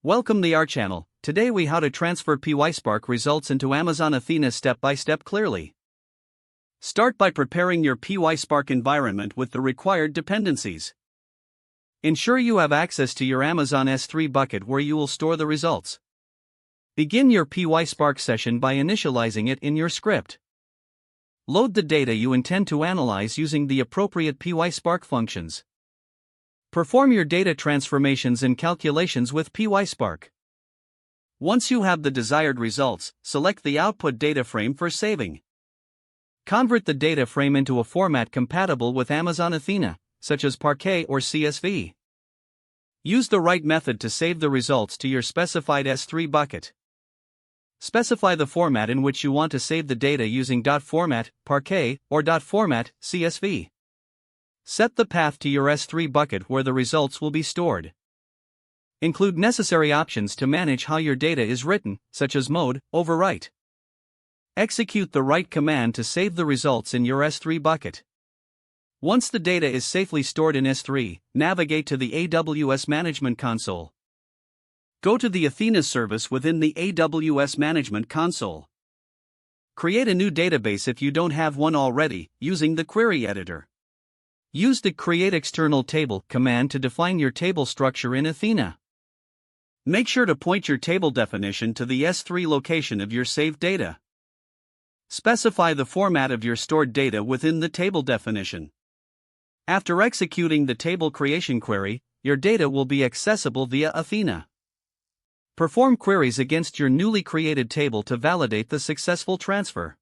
Welcome to our channel. Today we how to transfer PySpark results into Amazon Athena step by step clearly. Start by preparing your PySpark environment with the required dependencies. Ensure you have access to your Amazon S3 bucket where you will store the results. Begin your PySpark session by initializing it in your script. Load the data you intend to analyze using the appropriate PySpark functions. Perform your data transformations and calculations with PySpark. Once you have the desired results, select the output data frame for saving. Convert the data frame into a format compatible with Amazon Athena, such as Parquet or CSV. Use the right method to save the results to your specified S3 bucket. Specify the format in which you want to save the data using .format, Parquet, or .format, CSV. Set the path to your S3 bucket where the results will be stored. Include necessary options to manage how your data is written, such as mode, overwrite. Execute the right command to save the results in your S3 bucket. Once the data is safely stored in S3, navigate to the AWS Management Console. Go to the Athena service within the AWS Management Console. Create a new database if you don't have one already, using the query editor. Use the Create External Table command to define your table structure in Athena. Make sure to point your table definition to the S3 location of your saved data. Specify the format of your stored data within the table definition. After executing the table creation query, your data will be accessible via Athena. Perform queries against your newly created table to validate the successful transfer.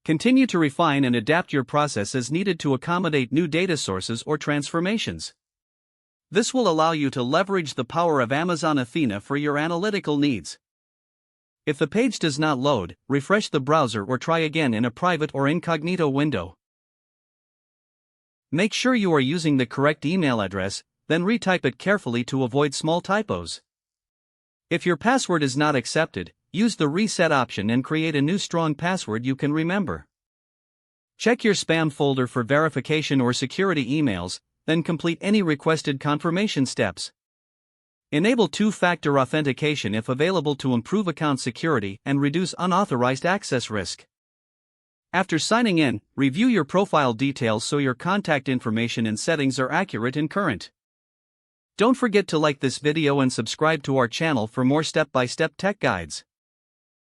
Continue to refine and adapt your process as needed to accommodate new data sources or transformations. This will allow you to leverage the power of Amazon Athena for your analytical needs. If the page does not load, refresh the browser or try again in a private or incognito window. Make sure you are using the correct email address, then retype it carefully to avoid small typos. If your password is not accepted, use the reset option and create a new strong password you can remember. Check your spam folder for verification or security emails, then complete any requested confirmation steps. Enable two-factor authentication if available to improve account security and reduce unauthorized access risk. After signing in, review your profile details so your contact information and settings are accurate and current. Don't forget to like this video and subscribe to our channel for more step-by-step tech guides.